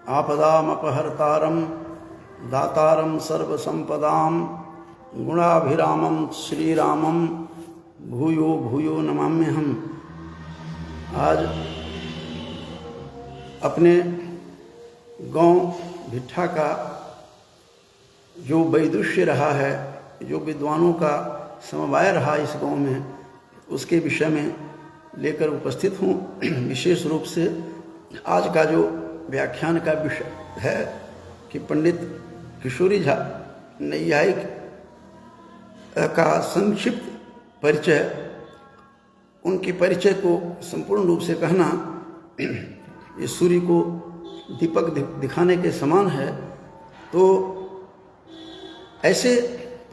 आपदामपहर्तारं दातारं सर्वसंपदां गुणाभिरामं श्रीरामं भूयो भूयो नमाम्यहम्। आज अपने गांव भिट्ठा का जो वैदुष्य रहा है, जो विद्वानों का समवाय रहा इस गांव में, उसके विषय में लेकर उपस्थित हूँ। विशेष रूप से आज का जो व्याख्यान का विषय है कि पंडित किशोरी झा नैयायिक का संक्षिप्त परिचय, उनके परिचय को संपूर्ण रूप से कहना ये सूर्य को दीपक दिखाने के समान है। तो ऐसे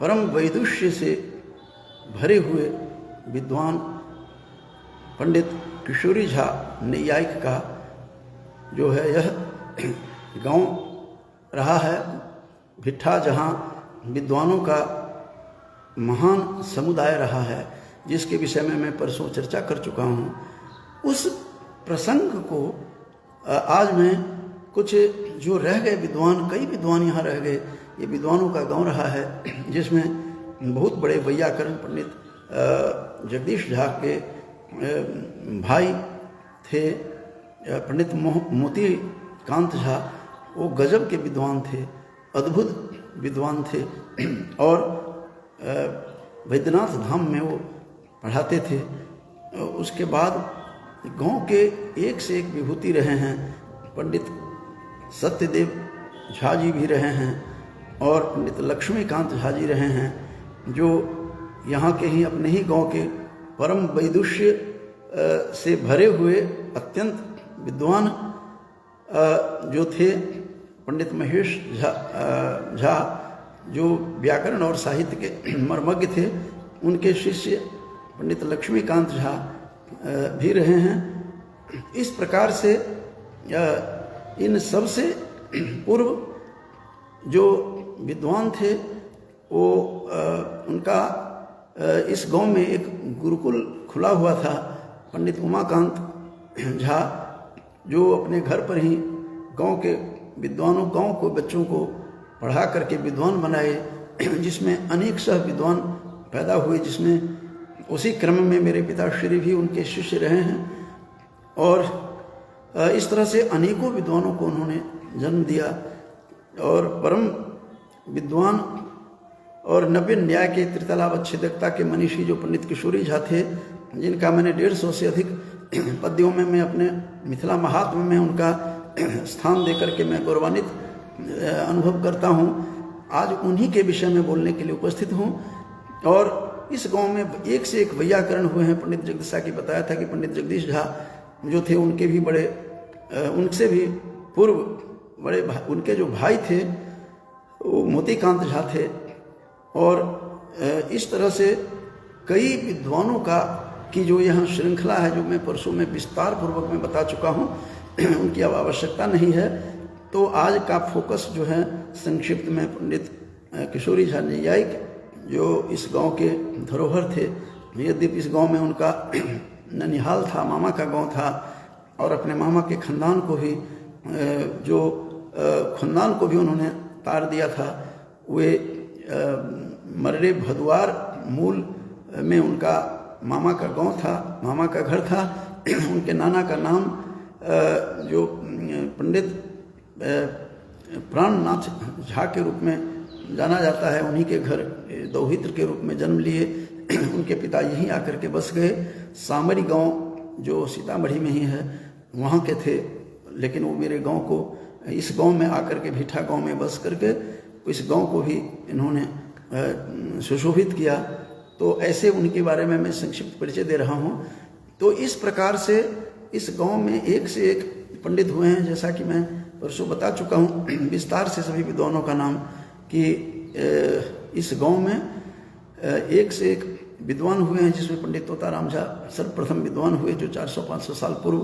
परम वैदुष्य से भरे हुए विद्वान पंडित किशोरी झा नैयायिक का जो है यह गांव रहा है भिट्ठा, जहां विद्वानों का महान समुदाय रहा है, जिसके विषय में मैं परसों चर्चा कर चुका हूँ। उस प्रसंग को आज मैं कुछ जो रह गए विद्वान, कई विद्वान यहाँ रह गए, ये विद्वानों का गांव रहा है, जिसमें बहुत बड़े वैयाकरण पंडित जगदीश झा के भाई थे, पंडित मोती कांत झा। वो गजब के विद्वान थे, अद्भुत विद्वान थे और वैद्यनाथ धाम में वो पढ़ाते थे। उसके बाद गांव के एक से एक विभूति रहे हैं। पंडित सत्यदेव झा जी भी रहे हैं और पंडित लक्ष्मीकांत झा जी रहे हैं, जो यहाँ के ही अपने ही गांव के परम वैदुष्य से भरे हुए अत्यंत विद्वान जो थे। पंडित महेश झा जो व्याकरण और साहित्य के मर्मज्ञ थे, उनके शिष्य पंडित लक्ष्मीकांत झा भी रहे हैं। इस प्रकार से इन सबसे पूर्व जो विद्वान थे वो उनका इस गांव में एक गुरुकुल खुला हुआ था। पंडित उमाकांत झा जो अपने घर पर ही गांव के विद्वानों, गांव को बच्चों को पढ़ा करके विद्वान बनाए, जिसमें अनेक सह विद्वान पैदा हुए, जिसमें उसी क्रम में मेरे पिताश्री भी उनके शिष्य रहे हैं। और इस तरह से अनेकों विद्वानों को उन्होंने जन्म दिया। और परम विद्वान और नव्य न्याय के त्रितलावच्छेदकता के मनीषी जो पंडित किशोरी झा थे, जिनका मैंने 150 से अधिक पद्यों में मैं अपने मिथिला महात्म्य में उनका स्थान देकर के मैं गौरवान्वित अनुभव करता हूँ, आज उन्हीं के विषय में बोलने के लिए उपस्थित हूँ। और इस गांव में एक से एक वैयाकरण हुए हैं। पंडित जगदीशा की बताया था कि पंडित जगदीश झा जो थे, उनके भी बड़े, उनसे भी पूर्व बड़े उनके जो भाई थे वो मोतीकांत झा थे। और इस तरह से कई विद्वानों का की जो यहाँ श्रृंखला है, जो मैं परसों में विस्तार पूर्वक में बता चुका हूँ, उनकी अब आवश्यकता नहीं है। तो आज का फोकस जो है संक्षिप्त में पंडित किशोरी झा नैयायिक जो इस गांव के धरोहर थे। यद्यपि इस गांव में उनका ननिहाल था, मामा का गांव था, और अपने मामा के खानदान को भी जो खानदान को भी उन्होंने तार दिया था। वे मर्रे भदवार मूल में उनका मामा का गांव था, मामा का घर था। उनके नाना का नाम जो पंडित प्राणनाथ झा के रूप में जाना जाता है, उन्हीं के घर दौहित्र के रूप में जन्म लिए। उनके पिता यहीं आकर के बस गए। सामरी गांव जो सीतामढ़ी में ही है, वहाँ के थे, लेकिन वो मेरे गांव को, इस गांव में आकर के भिट्ठा गांव में बस करके इस गांव को भी इन्होंने सुशोभित किया। तो ऐसे उनके बारे में मैं संक्षिप्त परिचय दे रहा हूँ। तो इस प्रकार से इस गांव में एक से एक पंडित हुए हैं, जैसा कि मैं परसों बता चुका हूँ विस्तार से सभी विद्वानों का नाम, कि इस गांव में एक से एक विद्वान हुए हैं, जिसमें पंडित तोताराम झा सर्वप्रथम विद्वान हुए, जो 400-500 साल पूर्व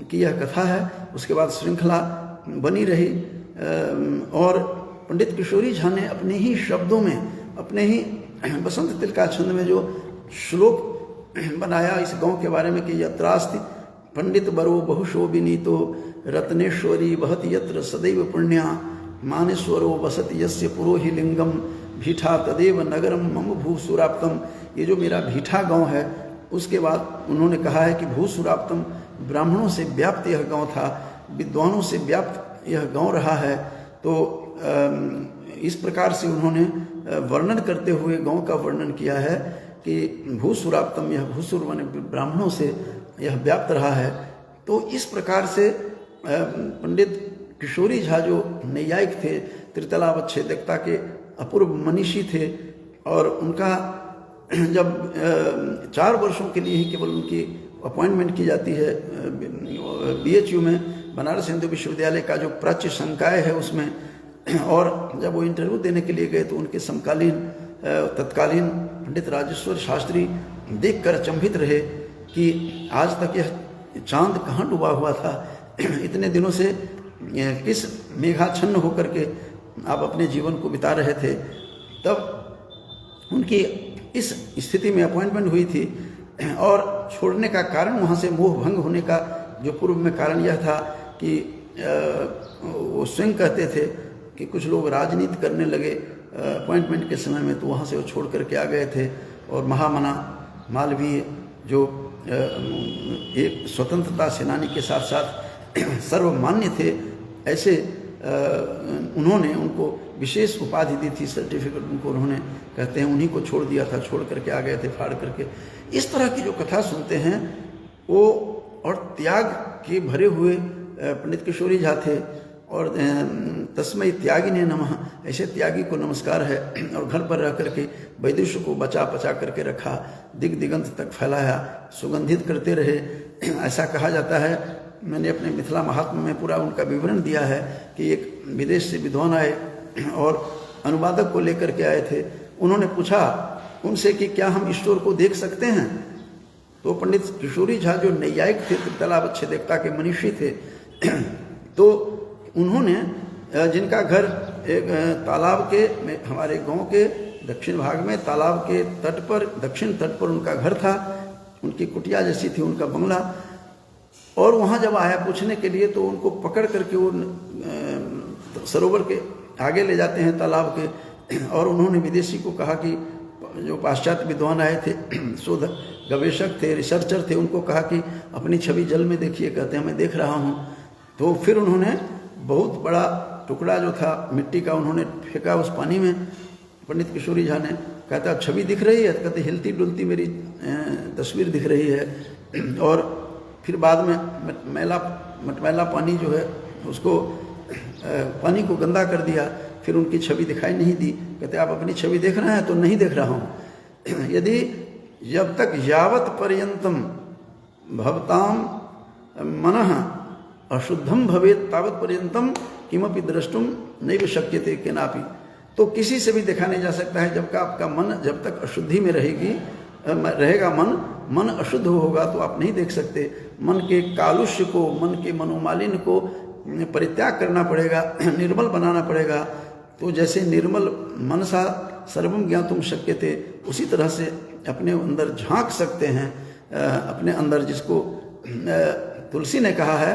की यह कथा है। उसके बाद श्रृंखला बनी रही और पंडित किशोरी झा ने अपने ही शब्दों में, अपने ही बसंत तिलका छंद में जो श्लोक बनाया इस गांव के बारे में कि यत्रास्ति पंडित बरो बहुशोभिनीतो रत्नेश्वरी बहति यत्र सदैव पुण्या मानेश्वरो वसति यस्य पुरोहि लिंगम भीठा तदेव नगरम मम भूसुराप्तम। ये जो मेरा भीठा गांव है, उसके बाद उन्होंने कहा है कि भूसुराप्तम, ब्राह्मणों से व्याप्त यह गांव था, विद्वानों से व्याप्त यह गांव रहा है। तो इस प्रकार से उन्होंने वर्णन करते हुए गांव का वर्णन किया है कि भूसुराप्तम, यह भूसुर माने ब्राह्मणों से यह व्याप्त रहा है। तो इस प्रकार से पंडित किशोरी झा जो नैयायिक थे, त्रितलावच्छेदकता के अपूर्व मनीषी थे, और उनका जब 4 वर्षों के लिए ही केवल उनकी अपॉइंटमेंट की जाती है BHU में, बनारस हिंदू विश्वविद्यालय का जो प्राच्य संकाय है उसमें, और जब वो इंटरव्यू देने के लिए गए तो उनके समकालीन तत्कालीन पंडित राजेश्वर शास्त्री देखकर अचंभित रहे कि आज तक यह चांद कहाँ डूबा हुआ था, इतने दिनों से किस मेघाच्छन्न होकर के आप अपने जीवन को बिता रहे थे। तब उनकी इस स्थिति में अपॉइंटमेंट हुई थी, और छोड़ने का कारण, वहाँ से मोह भंग होने का जो पूर्व में कारण यह था कि वो स्वयं कहते थे कि कुछ लोग राजनीति करने लगे अपॉइंटमेंट के समय में, तो वहाँ से वो छोड़ करके आ गए थे। और महामना मालवीय जो एक स्वतंत्रता सेनानी के साथ साथ सर्वमान्य थे, ऐसे उन्होंने उनको विशेष उपाधि दी थी, सर्टिफिकेट उनको उन्होंने, कहते हैं उन्हीं को छोड़ दिया था, छोड़ करके आ गए थे फाड़ करके। इस तरह की जो कथा सुनते हैं वो, और त्याग के भरे हुए पंडित किशोरी झा थे, और तस्मै त्यागी ने नमः, ऐसे त्यागी को नमस्कार है। और घर पर रह करके वैदुष्य को बचा पचा करके रखा, दिग दिगंत तक फैलाया, सुगंधित करते रहे, ऐसा कहा जाता है। मैंने अपने मिथिला महात्म्य में पूरा उनका विवरण दिया है कि एक विदेश से विद्वान आए और अनुवादक को लेकर के आए थे। उन्होंने पूछा उनसे कि क्या हम ईश्वर को देख सकते हैं? तो पंडित किशोरी झा जो नैयायिक थे, त्रितलावच्छेदकता के मनीषी थे, तो उन्होंने, जिनका घर एक तालाब के, हमारे गांव के दक्षिण भाग में तालाब के तट पर, दक्षिण तट पर उनका घर था, उनकी कुटिया जैसी थी उनका बंगला। और वहाँ जब आया पूछने के लिए, तो उनको पकड़ करके वो सरोवर के आगे ले जाते हैं तालाब के, और उन्होंने विदेशी को कहा कि जो पाश्चात्य विद्वान आए थे, शोध गवेषक थे, रिसर्चर थे, उनको कहा कि अपनी छवि जल में देखिए। कहते हैं मैं देख रहा हूँ। तो फिर उन्होंने बहुत बड़ा टुकड़ा जो था मिट्टी का उन्होंने फेंका उस पानी में। पंडित किशोरी झा ने, कहता छवि दिख रही है? कहते हिलती डुलती मेरी तस्वीर दिख रही है। और फिर बाद में मटमैला पानी जो है उसको, पानी को गंदा कर दिया, फिर उनकी छवि दिखाई नहीं दी। कहते आप अपनी छवि देख रहे हैं? तो नहीं देख रहा हूँ। यदि जब तक यावत पर्यंतम भवताम मनः अशुद्धम भवेत तावत पर्यंतम किमपि द्रष्टुम नैव शक्यते केनापि। तो किसी से भी देखा नहीं जा सकता है जब का आपका मन, जब तक अशुद्धि में रहेगा मन अशुद्ध होगा तो आप नहीं देख सकते। मन के कालुष्य को, मन के मनोमालिन्य को परित्याग करना पड़ेगा, निर्मल बनाना पड़ेगा। तो जैसे निर्मल मनसा सर्वम ज्ञातुम शक्यते, उसी तरह से अपने अंदर झांक सकते हैं, अपने अंदर, जिसको तुलसी ने कहा है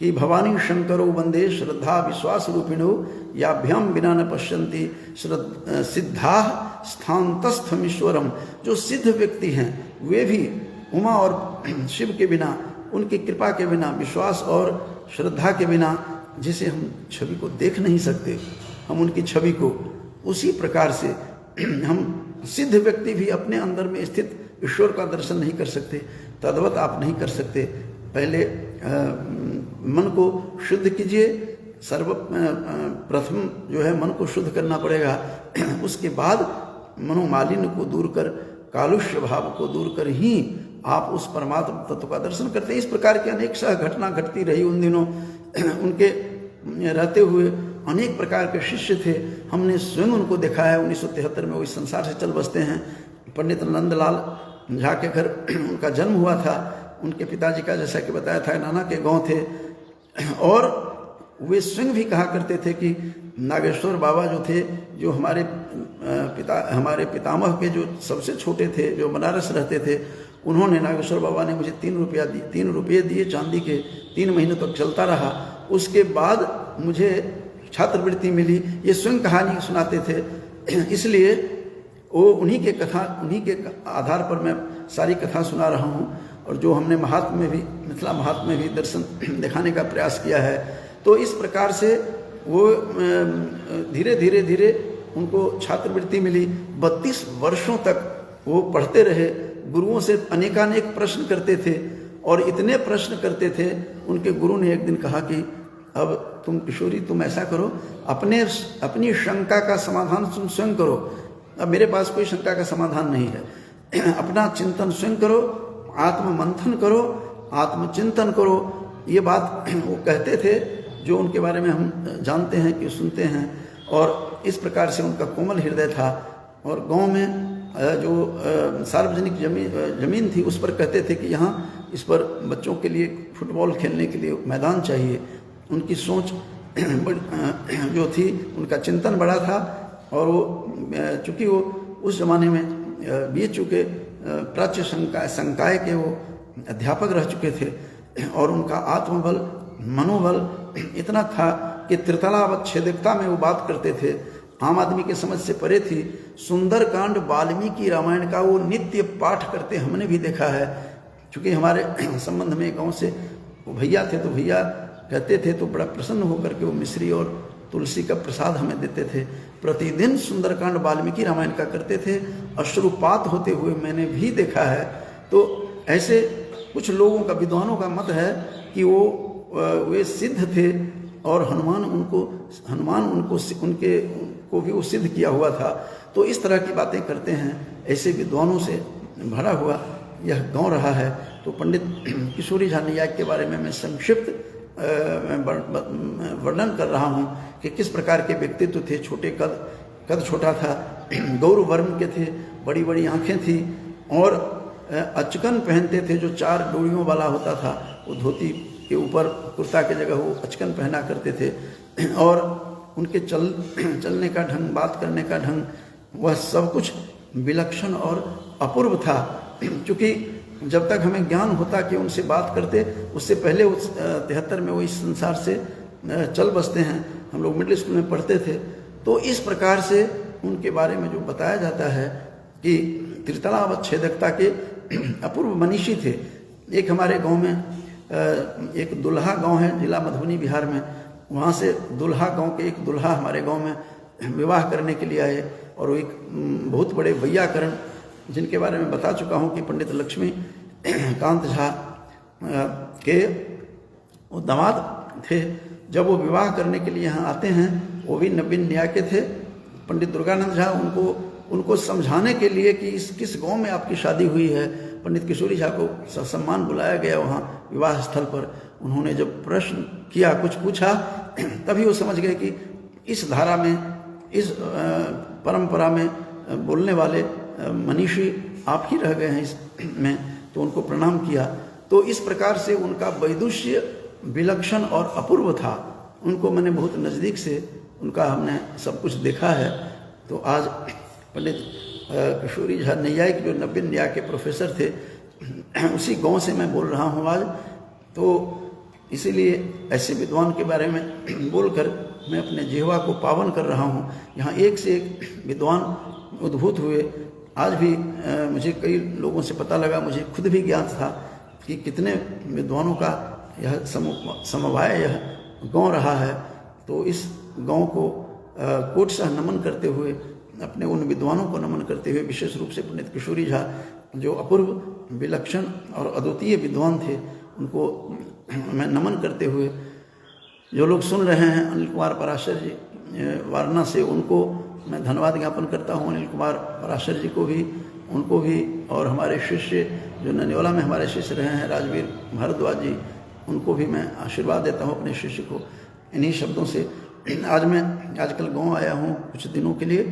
कि भवानी शंकरो वंदे श्रद्धा विश्वास रूपिणो याभ्याम बिना न पश्यन्ति सिद्धा स्थानतस्थमीश्वरम। जो सिद्ध व्यक्ति हैं वे भी उमा और शिव के बिना, उनकी कृपा के बिना, विश्वास और श्रद्धा के बिना, जिसे हम छवि को देख नहीं सकते, हम उनकी छवि को, उसी प्रकार से हम सिद्ध व्यक्ति भी अपने अंदर में स्थित ईश्वर का दर्शन नहीं कर सकते। तद्वत आप नहीं कर सकते। पहले मन को शुद्ध कीजिए, सर्वप्रथम जो है मन को शुद्ध करना पड़ेगा। उसके बाद मनोमालिन्य को दूर कर, कालुष्य भाव को दूर कर ही आप उस परमात्मा तत्व का दर्शन करते हैं। इस प्रकार की अनेक सह घटना घटती रही उन दिनों। उनके रहते हुए अनेक प्रकार के शिष्य थे, हमने स्वयं उनको देखा है। 1973 में वो इस संसार से चल बसते हैं। पंडित नंदलाल झा के घर उनका जन्म हुआ था। उनके पिताजी का, जैसा कि बताया था, नाना के गांव थे। और वे स्वयं भी कहा करते थे कि नागेश्वर बाबा जो थे, जो हमारे पितामह के जो सबसे छोटे थे, जो बनारस रहते थे, उन्होंने, नागेश्वर बाबा ने मुझे 3 रुपये दिए चांदी के, 3 महीनों तक चलता रहा। उसके बाद मुझे छात्रवृत्ति मिली। ये स्वयं कहानी सुनाते थे, इसलिए वो उन्हीं के आधार पर मैं सारी कथा सुना रहा हूँ। और जो हमने महात्म में भी, मिथिला महात्म में भी दर्शन दिखाने का प्रयास किया है। तो इस प्रकार से वो धीरे धीरे उनको छात्रवृत्ति मिली। 32 वर्षों तक वो पढ़ते रहे, गुरुओं से अनेकानेक प्रश्न करते थे। और इतने प्रश्न करते थे, उनके गुरु ने एक दिन कहा कि अब तुम किशोरी, तुम ऐसा करो, अपनी शंका का समाधान तुम स्वयं करो। अब मेरे पास कोई शंका का समाधान नहीं है। अपना चिंतन स्वयं करो, आत्म मंथन करो, आत्मचिंतन करो। ये बात वो कहते थे, जो उनके बारे में हम जानते हैं कि सुनते हैं। और इस प्रकार से उनका कोमल हृदय था। और गांव में जो सार्वजनिक जमीन थी, उस पर कहते थे कि यहाँ इस पर बच्चों के लिए फुटबॉल खेलने के लिए मैदान चाहिए। उनकी सोच जो थी, उनका चिंतन बड़ा था। और वो चूँकि वो उस ज़माने में बीत चुके प्राच्य संकाय के वो अध्यापक रह चुके थे। और उनका आत्मबल, मनोबल इतना था कि त्रितलावच्छेदकता में वो बात करते थे, आम आदमी के समझ से परे थी। सुंदरकांड, वाल्मीकि रामायण का वो नित्य पाठ करते हमने भी देखा है। चूँकि हमारे संबंध में गांव से वो भैया थे, तो भैया कहते थे तो बड़ा प्रसन्न होकर के वो मिश्री और तुलसी का प्रसाद हमें देते थे। प्रतिदिन सुंदरकांड, वाल्मीकि रामायण का करते थे। अश्रुपात होते हुए मैंने भी देखा है। तो ऐसे कुछ लोगों का, विद्वानों का मत है कि वे सिद्ध थे और हनुमान उनको भी वो सिद्ध किया हुआ था। तो इस तरह की बातें करते हैं। ऐसे विद्वानों से भरा हुआ यह गांव रहा है। तो पंडित किशोरी झा नैयायिक के बारे में मैं संक्षिप्त वर्णन कर रहा हूँ कि किस प्रकार के व्यक्तित्व थे। छोटे कद छोटा था, गौर वर्ण के थे, बड़ी बड़ी आँखें थी। और अचकन पहनते थे, जो 4 डोरियों वाला होता था। वो धोती के ऊपर कुर्ता की जगह वो अचकन पहना करते थे। और उनके चलने का ढंग, बात करने का ढंग, वह सब कुछ विलक्षण और अपूर्व था। क्योंकि जब तक हमें ज्ञान होता कि उनसे बात करते, उससे पहले उस 73 में वो इस संसार से चल बसते हैं। हम लोग मिडिल स्कूल में पढ़ते थे। तो इस प्रकार से उनके बारे में जो बताया जाता है कि त्रितलावच्छेदकता के अपूर्व मनीषी थे। एक हमारे गांव में एक दुल्हा गांव है, जिला मधुबनी, बिहार में। वहाँ से दुल्हा गांव के एक दुल्हा हमारे गांव में विवाह करने के लिए आए। और वो एक बहुत बड़े वैयाकरण, जिनके बारे में बता चुका हूँ कि पंडित लक्ष्मी कांत झा के वो दामाद थे। जब वो विवाह करने के लिए यहाँ आते हैं, वो भी नवीन न्याय के थे। पंडित दुर्गानंद झा उनको समझाने के लिए कि किस गांव में आपकी शादी हुई है, पंडित किशोरी झा को ससम्मान बुलाया गया वहाँ विवाह स्थल पर। उन्होंने जब प्रश्न किया, कुछ पूछा, तभी वो समझ गए कि इस धारा में, इस परंपरा में बोलने वाले मनीषी आप ही रह गए हैं इसमें। तो उनको प्रणाम किया। तो इस प्रकार से उनका वैदुष्य विलक्षण और अपूर्व था। उनको मैंने बहुत नज़दीक से, उनका हमने सब कुछ देखा है। तो आज पंडित किशोरी झा नैयायिक, जो नवीन न्याय के प्रोफेसर थे, उसी गांव से मैं बोल रहा हूँ आज। तो इसीलिए ऐसे विद्वान के बारे में बोलकर मैं अपने जिह्वा को पावन कर रहा हूँ। यहाँ एक से एक विद्वान उद्भूत हुए। आज भी मुझे कई लोगों से पता लगा, मुझे खुद भी ज्ञात था कि कितने विद्वानों का यह समवाय, यह गांव रहा है। तो इस गांव को कोटशः नमन करते हुए, अपने उन विद्वानों को नमन करते हुए, विशेष रूप से पंडित किशोरी झा, जो अपूर्व, विलक्षण और अद्वितीय विद्वान थे, उनको मैं नमन करते हुए, जो लोग सुन रहे हैं, अनिल कुमार पराशर जी वारणा से, उनको मैं धन्यवाद ज्ञापन करता हूँ। अनिल कुमार पराशर जी को भी, उनको भी, और हमारे शिष्य जो ननियोला में हमारे शिष्य रहे हैं, राजवीर भारद्वाज जी, उनको भी मैं आशीर्वाद देता हूँ अपने शिष्य को इन्हीं शब्दों से। आज मैं आजकल गांव आया हूँ कुछ दिनों के लिए।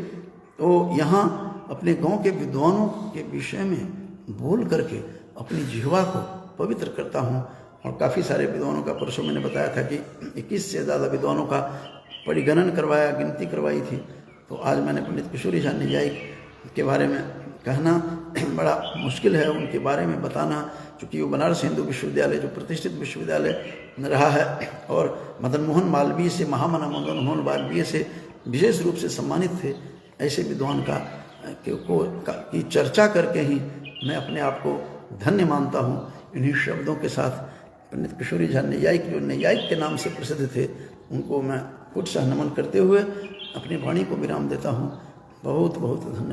तो यहाँ अपने गांव के विद्वानों के विषय में बोल करके अपनी जिह्वा को पवित्र करता हूँ। और काफ़ी सारे विद्वानों का, परसों मैंने बताया था कि 21 से ज़्यादा विद्वानों का परिगणन करवाया, गिनती करवाई थी। तो आज मैंने पंडित किशोरी झा नैयायिक के बारे में कहना बड़ा मुश्किल है, उनके बारे में बताना, चूँकि वो बनारस हिंदू विश्वविद्यालय जो प्रतिष्ठित विश्वविद्यालय रहा है और मदन मोहन मालवीय से, महामना मदन मोहन मालवीय से विशेष रूप से सम्मानित थे। ऐसे विद्वान की चर्चा करके ही मैं अपने आप को धन्य मानता हूँ। इन्हीं शब्दों के साथ पंडित किशोरी झा नैयायिक, जो नैयायिक के नाम से प्रसिद्ध थे, उनको मैं कुछ नमन करते हुए अपनी वाणी को विराम देता हूँ। बहुत बहुत धन्यवाद।